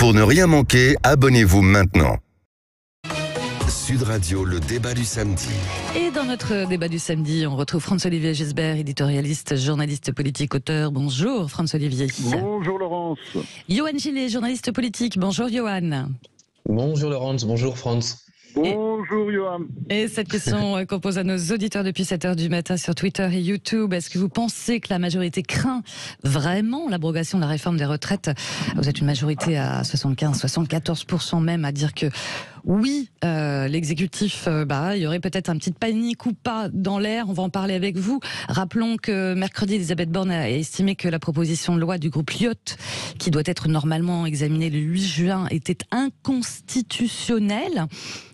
Pour ne rien manquer, abonnez-vous maintenant. Sud Radio, le débat du samedi. Et dans notre débat du samedi, on retrouve Franz-Olivier Gisbert, éditorialiste, journaliste politique, auteur. Bonjour Franz-Olivier. Bonjour Laurence. Yoann Gillet, journaliste politique. Bonjour Yoann. Bonjour Laurence, bonjour Franz. Bonjour Johan. Et cette question qu'on pose à nos auditeurs depuis 7h du matin sur Twitter et YouTube. Est-ce que vous pensez que la majorité craint vraiment l'abrogation de la réforme des retraites? Vous êtes une majorité à 75-74% même à dire que oui, l'exécutif, il y aurait peut-être un petit panique ou pas dans l'air. On va en parler avec vous. Rappelons que mercredi, Elisabeth Borne a estimé que la proposition de loi du groupe Lyot, qui doit être normalement examinée le 8 juin, était inconstitutionnelle.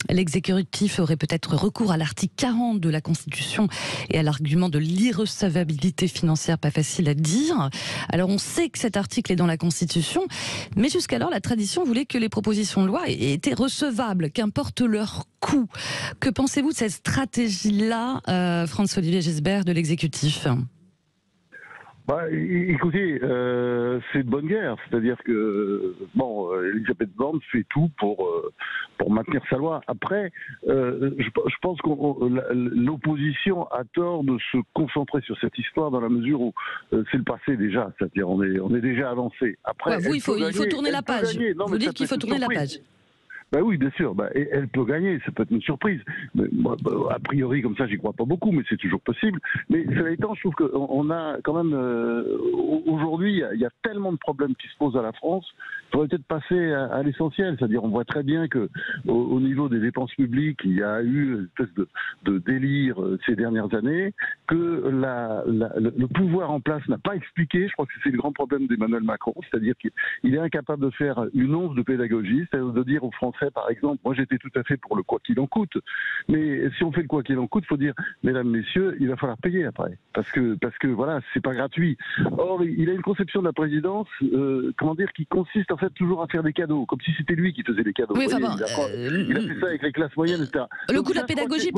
L'exécutif aurait peut-être recours à l'article 40 de la Constitution et à l'argument de l'irrecevabilité financière, pas facile à dire. Alors on sait que cet article est dans la Constitution, mais jusqu'alors la tradition voulait que les propositions de loi étaient recevables, qu'importe leur coût. Que pensez-vous de cette stratégie-là, Franz-Olivier Gisbert, de l'exécutif ? Écoutez, c'est de bonne guerre, c'est-à-dire que Elisabeth Borne fait tout pour maintenir sa loi. Après, je pense que l'opposition a tort de se concentrer sur cette histoire dans la mesure où c'est le passé déjà, c'est-à-dire on est déjà avancé. Après, il faut tourner la page. Vous dites qu'il faut tourner la page. Oui, bien sûr. Et elle peut gagner, ça peut être une surprise. A priori, comme ça, j'y crois pas beaucoup, mais c'est toujours possible. Mais cela étant, je trouve qu'on a quand même... aujourd'hui, il y a tellement de problèmes qui se posent à la France, il faudrait peut-être passer à l'essentiel. C'est-à-dire, on voit très bien que au niveau des dépenses publiques, il y a eu une espèce de délire ces dernières années, que le pouvoir en place n'a pas expliqué. Je crois que c'est le grand problème d'Emmanuel Macron, c'est-à-dire qu'il est incapable de faire une once de pédagogie, c'est-à-dire de dire aux Français, par exemple, moi j'étais tout à fait pour le quoi qu'il en coûte, mais si on fait le quoi qu'il en coûte, il faut dire, mesdames, messieurs, il va falloir payer après, parce que voilà, c'est pas gratuit. Or, il a une conception de la présidence, qui consiste en fait toujours à faire des cadeaux, comme si c'était lui qui faisait les cadeaux. Oui, il a fait ça avec les classes moyennes, etc. Le coût de la pédagogie,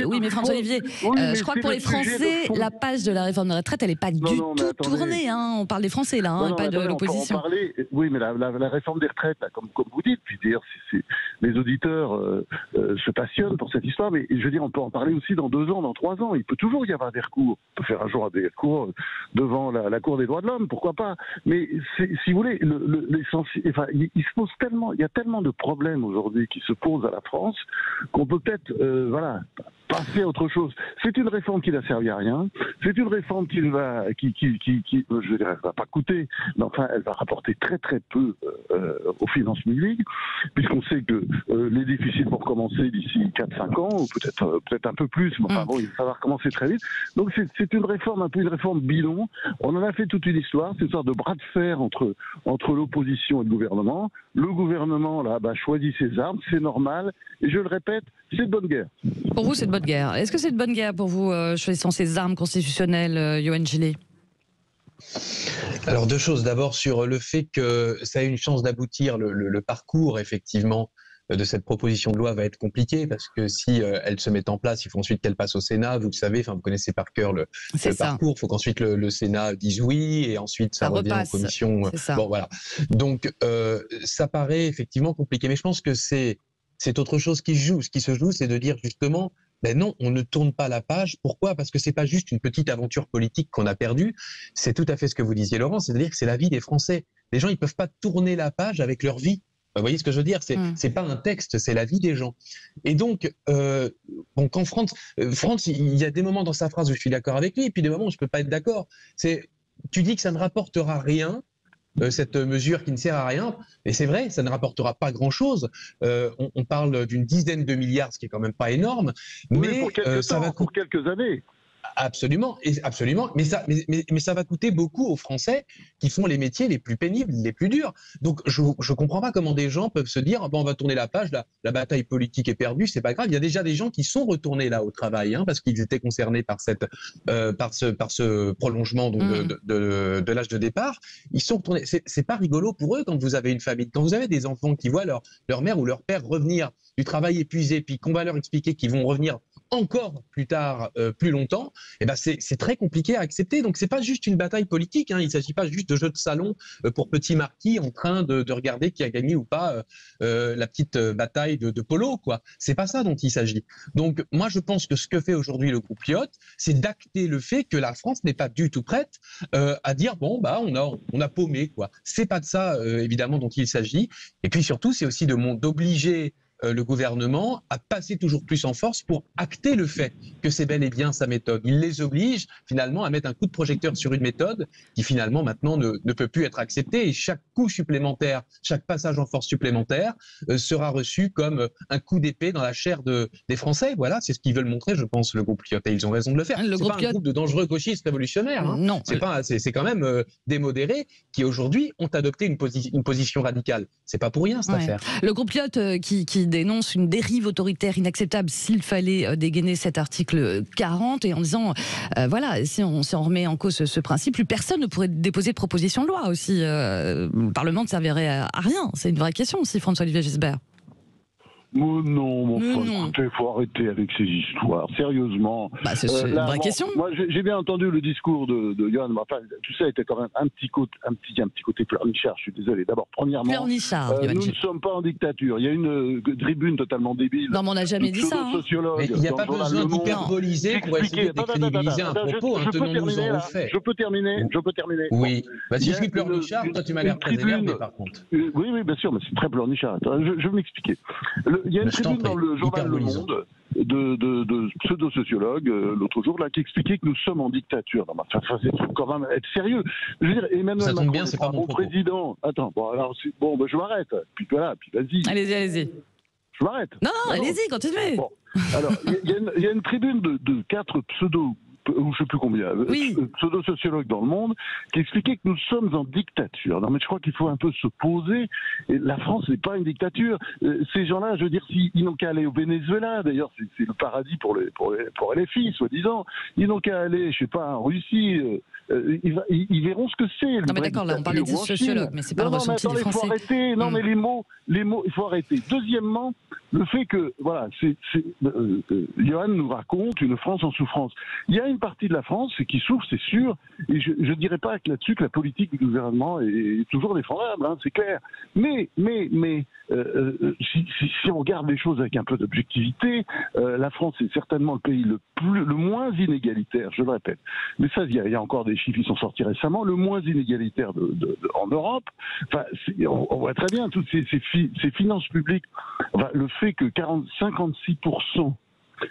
Oui, mais Franz-Olivier, je crois que pour les Français, la page de la réforme de retraite, elle n'est pas du tout tournée. On parle des Français là, pas de l'opposition. Oui, mais la réforme des retraites, comme vous dites, puis d'ailleurs, les auditeurs se passionnent pour cette histoire, mais je veux dire, on peut en parler aussi dans 2 ans, dans 3 ans. Il peut toujours y avoir des recours. On peut faire un jour des recours devant la Cour des droits de l'homme, pourquoi pas. Mais si vous voulez, il se pose tellement, il y a tellement de problèmes aujourd'hui qui se posent à la France qu'on peut peut-être, passer à autre chose. C'est une réforme qui n'a servi à rien. C'est une réforme qui va pas coûter, mais enfin, elle va rapporter très très peu aux finances publiques, puisqu'on sait que les déficits vont recommencer d'ici 4-5 ans, ou peut-être un peu plus, mais enfin bon, il va falloir recommencer très vite. Donc c'est une réforme, un peu une réforme bidon. On en a fait toute une histoire, c'est une sorte de bras de fer entre l'opposition et le gouvernement. Le gouvernement, choisit ses armes, c'est normal, et je le répète, c'est de bonne guerre. Pour vous, c'est de bonne guerre. Est-ce que c'est de bonne guerre pour vous, choisissant ces armes constitutionnelles, Yoann Gillet ? Alors 2 choses. D'abord sur le fait que ça a une chance d'aboutir, le parcours effectivement de cette proposition de loi va être compliqué parce que si elle se met en place, il faut ensuite qu'elle passe au Sénat. Vous le savez, vous connaissez par cœur le parcours. Il faut qu'ensuite le Sénat dise oui et ensuite ça revient en commission. Bon voilà. Donc ça paraît effectivement compliqué, mais je pense que c'est autre chose qui se joue. Ce qui se joue, c'est de dire justement, non, on ne tourne pas la page. Pourquoi ? Parce que c'est pas juste une petite aventure politique qu'on a perdue. C'est tout à fait ce que vous disiez, Laurent, c'est-à-dire que c'est la vie des Français. Les gens, ils peuvent pas tourner la page avec leur vie. Vous voyez ce que je veux dire ? C'est pas un texte, c'est la vie des gens. Et donc, quand France, il y a des moments dans sa phrase où je suis d'accord avec lui, et puis des moments où je peux pas être d'accord. Tu dis que ça ne rapportera rien. Cette mesure qui ne sert à rien, et c'est vrai, ça ne rapportera pas grand-chose. On parle d'une dizaine de milliards, ce qui est quand même pas énorme, mais pour quelques années. Absolument, mais ça va coûter beaucoup aux Français qui font les métiers les plus pénibles, les plus durs. Donc je comprends pas comment des gens peuvent se dire on va tourner la page, la bataille politique est perdue, c'est pas grave. Il y a déjà des gens qui sont retournés là au travail parce qu'ils étaient concernés par ce prolongement donc, de l'âge de départ. Ils sont retournés. C'est pas rigolo pour eux quand vous avez une famille, quand vous avez des enfants qui voient leur mère ou leur père revenir du travail épuisé, puis qu'on va leur expliquer qu'ils vont revenir encore plus tard, plus longtemps, eh ben c'est très compliqué à accepter. Donc c'est pas juste une bataille politique, hein. Il s'agit pas juste de jeu de salon pour petit marquis en train de regarder qui a gagné ou pas la petite bataille de polo, quoi. C'est pas ça dont il s'agit. Donc moi je pense que ce que fait aujourd'hui le groupe Lyot, c'est d'acter le fait que la France n'est pas du tout prête à dire bon bah on a paumé, quoi. C'est pas de ça évidemment dont il s'agit. Et puis surtout c'est aussi d'obliger le gouvernement à passer toujours plus en force pour acter le fait que c'est bel et bien sa méthode. Il les oblige finalement à mettre un coup de projecteur sur une méthode qui finalement maintenant ne peut plus être acceptée, et chaque coup supplémentaire, chaque passage en force supplémentaire sera reçu comme un coup d'épée dans la chair des Français. Voilà, c'est ce qu'ils veulent montrer, je pense, le groupe Lyot, et ils ont raison de le faire. C'est pas un groupe de dangereux gauchistes révolutionnaires, hein. Non. C'est quand même des modérés qui aujourd'hui ont adopté une position radicale. C'est pas pour rien cette affaire. Le groupe Lyot qui dénonce une dérive autoritaire inacceptable s'il fallait dégainer cet article 40, et en disant voilà, si on remet en cause ce principe, plus personne ne pourrait déposer de proposition de loi aussi. Le Parlement ne servirait à rien. C'est une vraie question aussi, François-Olivier Gisbert. Non, écoutez, il faut arrêter avec ces histoires, sérieusement. C'est une vraie question. Moi, j'ai bien entendu le discours de Johan, enfin, tout ça était quand même un petit côté pleurnichard, je suis désolé. D'abord, premièrement, nous ne sommes pas en dictature. Il y a une tribune totalement débile. Non, mais on n'a jamais dit ça. Mais il n'y a pas besoin d'hyperboliser pour essayer de décrédibiliser un propos, tenons-nous en fait. Je peux terminer. Oui, si je suis pleurnichard, toi tu m'as l'air très énervé par contre. Oui, bien sûr, mais c'est très pleurnichard. Je vais m'expliquer. Il y a une tribune dans le journal Le Monde de pseudo-sociologues l'autre jour là qui expliquait que nous sommes en dictature. Non, c'est quand même être sérieux. Je veux dire, Emmanuel Macron, bien, c'est pas mon président. Attends, je m'arrête. Puis voilà, puis vas-y. Allez-y. Je m'arrête. Non, allez-y, continuez. Bon. Alors, il y a une tribune de 4 ou je ne sais plus combien, pseudo-sociologues dans le monde, qui expliquaient que nous sommes en dictature. Non, mais je crois qu'il faut un peu se poser. Et la France n'est pas une dictature. Ces gens-là, je veux dire, ils n'ont qu'à aller au Venezuela. D'ailleurs, c'est le paradis pour les filles, soi-disant. Ils n'ont qu'à aller, je sais pas, en Russie. Ils verront ce que c'est. Non, mais d'accord, là, on parlait des sociologues, mais c'est pas le ressenti des Français. Il faut arrêter. Non, mais les mots, il faut arrêter. Deuxièmement, le fait que, voilà, Johan nous raconte une France en souffrance. Il y a une partie de la France qui souffre, c'est sûr, et je ne dirais pas là-dessus que la politique du gouvernement est toujours défendable, hein, c'est clair. Mais si on regarde les choses avec un peu d'objectivité, la France est certainement le pays le moins inégalitaire, je le répète. Mais ça, il y a encore des chiffres qui sont sortis récemment, le moins inégalitaire en Europe. Enfin, on voit très bien toutes ces finances publiques. Enfin, le fait que 56%,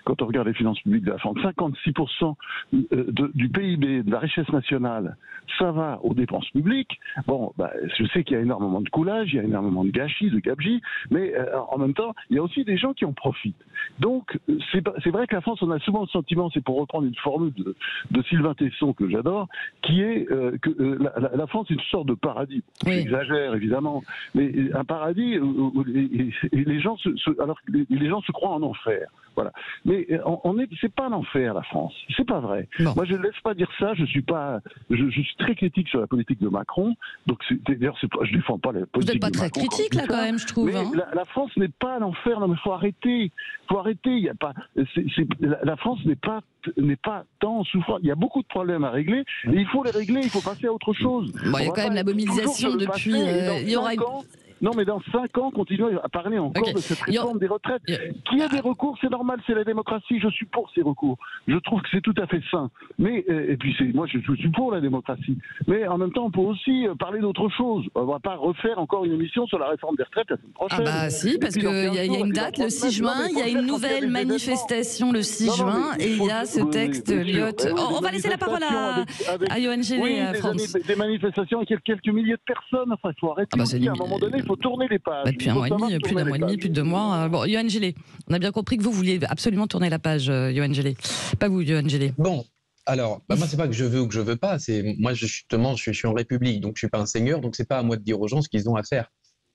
quand on regarde les finances publiques de la France, 56% du PIB, de la richesse nationale, ça va aux dépenses publiques. Bon, je sais qu'il y a énormément de coulage, il y a énormément de gâchis, de gabegies, mais en même temps, il y a aussi des gens qui en profitent. Donc, c'est vrai que la France, on a souvent le sentiment, c'est pour reprendre une formule de Sylvain Tesson que j'adore, qui est que la France est une sorte de paradis. Oui. J'exagère, évidemment, mais un paradis où les gens se croient en enfer. Voilà. Mais c'est pas l'enfer, la France. C'est pas vrai. Non. Moi, je ne laisse pas dire ça. Je suis très critique sur la politique de Macron. Donc, d'ailleurs, je défends pas la politique de Macron. Vous n'êtes pas très critique, là, quand même, je trouve. Mais la France n'est pas l'enfer. Non, mais faut arrêter. Il y a pas. La France n'est pas tant en souffrance. Il y a beaucoup de problèmes à régler. Et il faut les régler. Il faut passer à autre chose. Bon, il y a quand même la mobilisation depuis. Il y aura Non, mais dans 5 ans, continuons à parler encore de cette réforme des retraites. Qu'il y ait des recours, c'est normal, c'est la démocratie. Je suis pour ces recours. Je trouve que c'est tout à fait sain. Mais, et puis, moi, je suis pour la démocratie. Mais en même temps, on peut aussi parler d'autre chose. On ne va pas refaire encore une émission sur la réforme des retraites la semaine prochaine. Ah bah si, parce qu'il y a une date, le 6 juin, il y a une nouvelle manifestation le 6 juin, et il y a ce texte Lyot. On va laisser la parole à Yohann Gelé, à France. Des manifestations avec quelques milliers de personnes. Enfin, il faut arrêter à un moment donné. Il faut tourner les pages. Depuis un mois et demi, plus d'un mois et demi, plus de 2 mois. Bon, Yohann Gelé, on a bien compris que vous vouliez absolument tourner la page, Yohann Gelé. Pas vous, Yohann Gelé. Bon, alors, moi, c'est pas que je veux ou que je veux pas. Moi, justement, je suis en République, donc je suis pas un seigneur, donc c'est pas à moi de dire aux gens ce qu'ils ont à faire.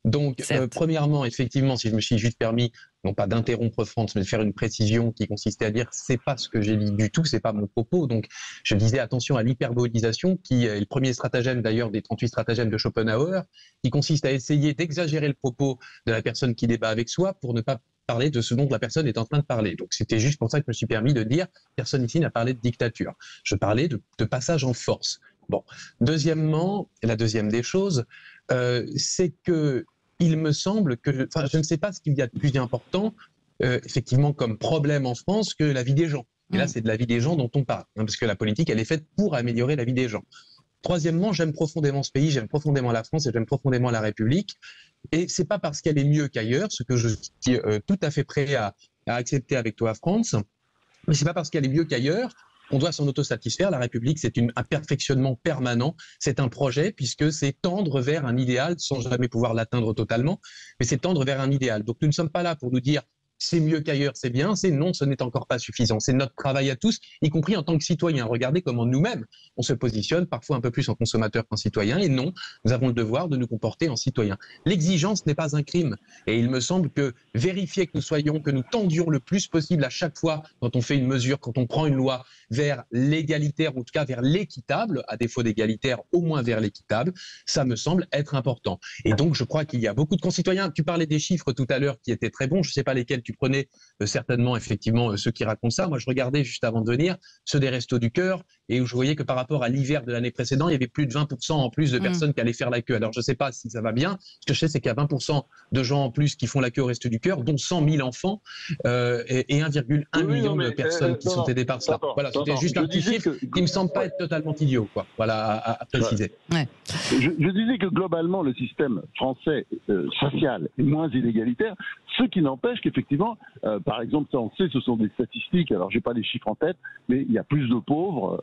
Donc, premièrement, effectivement, si je me suis juste permis, non pas d'interrompre France, mais de faire une précision qui consistait à dire c'est pas ce que j'ai dit du tout, c'est pas mon propos. Donc, je disais attention à l'hyperbolisation, qui est le premier stratagème d'ailleurs des 38 stratagèmes de Schopenhauer, qui consiste à essayer d'exagérer le propos de la personne qui débat avec soi pour ne pas parler de ce dont la personne est en train de parler. Donc c'était juste pour ça que je me suis permis de dire, personne ici n'a parlé de dictature. Je parlais de passage en force. Bon. Deuxièmement, la deuxième des choses, c'est que il me semble que, enfin, je ne sais pas ce qu'il y a de plus important, effectivement, comme problème en France que la vie des gens. Et là, c'est de la vie des gens dont on parle, hein, parce que la politique, elle est faite pour améliorer la vie des gens. Troisièmement, j'aime profondément ce pays, j'aime profondément la France et j'aime profondément la République. Et c'est pas parce qu'elle est mieux qu'ailleurs, ce que je suis tout à fait prêt à accepter avec toi, France, mais c'est pas parce qu'elle est mieux qu'ailleurs on doit s'en autosatisfaire. La République, c'est un perfectionnement permanent. C'est un projet puisque c'est tendre vers un idéal sans jamais pouvoir l'atteindre totalement, mais c'est tendre vers un idéal. Donc nous ne sommes pas là pour nous dire c'est mieux qu'ailleurs, c'est bien, c'est non, ce n'est encore pas suffisant. C'est notre travail à tous, y compris en tant que citoyens. Regardez comment nous-mêmes, on se positionne parfois un peu plus en consommateur qu'en citoyen. Et non, nous avons le devoir de nous comporter en citoyens. L'exigence n'est pas un crime. Et il me semble que vérifier que nous soyons, que nous tendions le plus possible à chaque fois quand on fait une mesure, quand on prend une loi vers l'égalitaire, ou en tout cas vers l'équitable, à défaut d'égalitaire, au moins vers l'équitable, ça me semble être important. Et donc, je crois qu'il y a beaucoup de concitoyens. Tu parlais des chiffres tout à l'heure qui étaient très bons. Je ne sais pas lesquels tu prenais, certainement, effectivement, ceux qui racontent ça. Moi, je regardais juste avant de venir ceux des Restos du Cœur et où je voyais que par rapport à l'hiver de l'année précédente, il y avait plus de 20% en plus de personnes qui allaient faire la queue. Alors, je ne sais pas si ça va bien. Ce que je sais, c'est qu'il y a 20% de gens en plus qui font la queue au Restos du Cœur, dont 100 000 enfants et 1,1 million de personnes qui sont aidées par cela. Voilà, c'était juste un petit chiffre qui ne me semble pas être totalement idiot, quoi. Voilà, à préciser. Ouais. Je disais que globalement, le système français social est moins inégalitaire, ce qui n'empêche qu'effectivement, par exemple, ça on sait, ce sont des statistiques, alors j'ai pas les chiffres en tête, mais il y a plus de pauvres,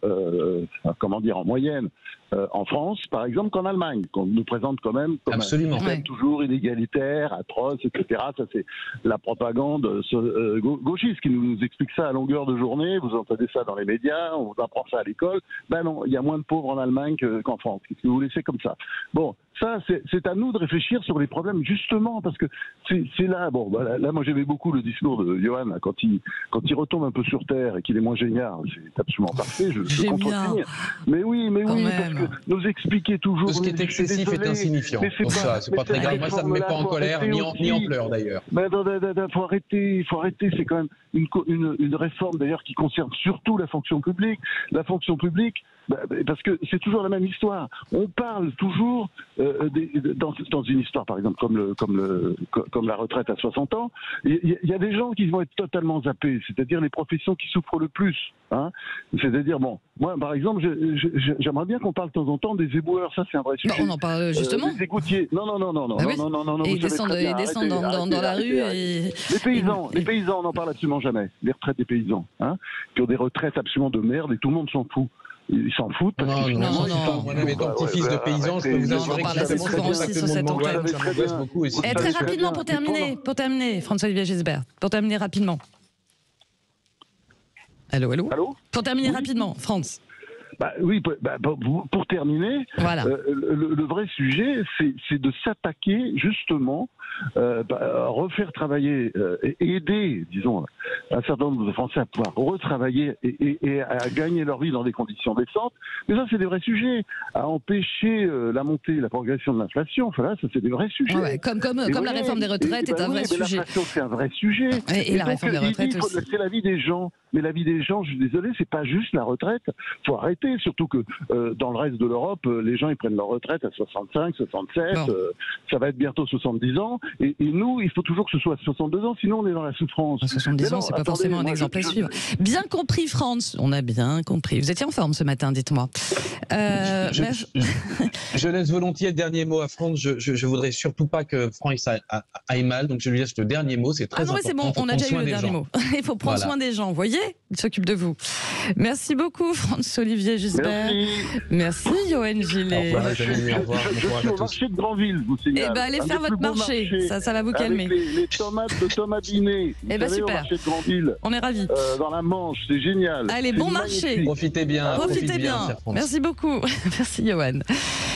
comment dire, en moyenne, en France, par exemple, qu'en Allemagne, qu'on nous présente quand même comme Absolument. un système toujours inégalitaire, atroce, etc. Ça, c'est la propagande gauchiste qui nous explique ça à longueur de journée. Vous entendez ça dans les médias, on vous apprend ça à l'école. Ben non, il y a moins de pauvres en Allemagne qu'en France. Qu'est-ce que vous laissez comme ça? Bon, ça, c'est à nous de réfléchir sur les problèmes, justement, parce que c'est là, bon, bah, là, moi j'aimais beaucoup le discours de Johan, là, quand il retombe un peu sur Terre et qu'il est moins génial, c'est absolument parfait, je contresigne. Mais oui, parce que nous expliquer toujours... Tout ce qui est excessif est insignifiant, donc ça, c'est pas très grave. Moi, ça ne me met pas en colère, ni en pleurs, d'ailleurs. Mais il faut arrêter, c'est quand même une réforme, d'ailleurs, qui concerne surtout la fonction publique. La fonction publique, parce que c'est toujours la même histoire. On parle toujours dans une histoire, par exemple, comme la retraite à 60 ans, il y a des gens qui vont être totalement zappés, c'est-à-dire les professions qui souffrent le plus. Hein. C'est-à-dire, bon, moi, par exemple, j'aimerais bien qu'on parle de temps en temps des éboueurs, ça c'est un vrai sujet. On en parle justement. Des égoutiers. Non. Ah oui. Et ils descendent dans la rue et... Les paysans, on n'en parle absolument jamais. Les retraites des paysans, hein, qui ont des retraites absolument de merde et tout le monde s'en fout. Ils s'en foutent. Parce non. Moi-même étant petit-fils de paysan, je peux vous assurer que c'est souvent aussi sur cette antenne. Très rapidement pour terminer, François-Olivier Gisbert, pour terminer rapidement. Allô. Pour terminer rapidement, France. Oui, pour terminer, voilà. Le vrai sujet, c'est de s'attaquer justement, refaire travailler et aider, disons, un certain nombre de Français à pouvoir retravailler et à gagner leur vie dans des conditions décentes. Mais ça, c'est des vrais sujets. À empêcher la montée, la progression de l'inflation, voilà, ça, c'est des vrais sujets. Ouais, comme la réforme des retraites est un vrai sujet. L'inflation, c'est un vrai sujet. Et la réforme des retraites aussi. C'est la vie des gens. Mais la vie des gens, je suis désolé, c'est pas juste la retraite. Faut arrêter, surtout que dans le reste de l'Europe, les gens ils prennent leur retraite à 65, 67, ça va être bientôt 70 ans. Et nous, il faut toujours que ce soit à 62 ans, sinon on est dans la souffrance. 70 ans, c'est pas forcément un exemple à suivre. Bien compris, France. On a bien compris. Vous étiez en forme ce matin, dites-moi. Je laisse volontiers le dernier mot à France. Je voudrais surtout pas que France aille mal, donc je lui laisse le dernier mot. C'est très important. C'est bon, on a déjà eu le dernier mot. Il faut prendre soin des gens, vous voyez? Il s'occupe de vous. Merci beaucoup, François-Olivier Gisbert. Merci, Yoann Gillet. Je suis au marché de Grandville, vous signale. Allez faire votre marché. Ça va vous calmer. Avec les tomates de Thomas Binet. Super. Au marché de Grandville. On est ravis. Dans la Manche, c'est génial. Allez, bon marché. Profitez bien. Profitez bien. Merci beaucoup. Merci, Yoann.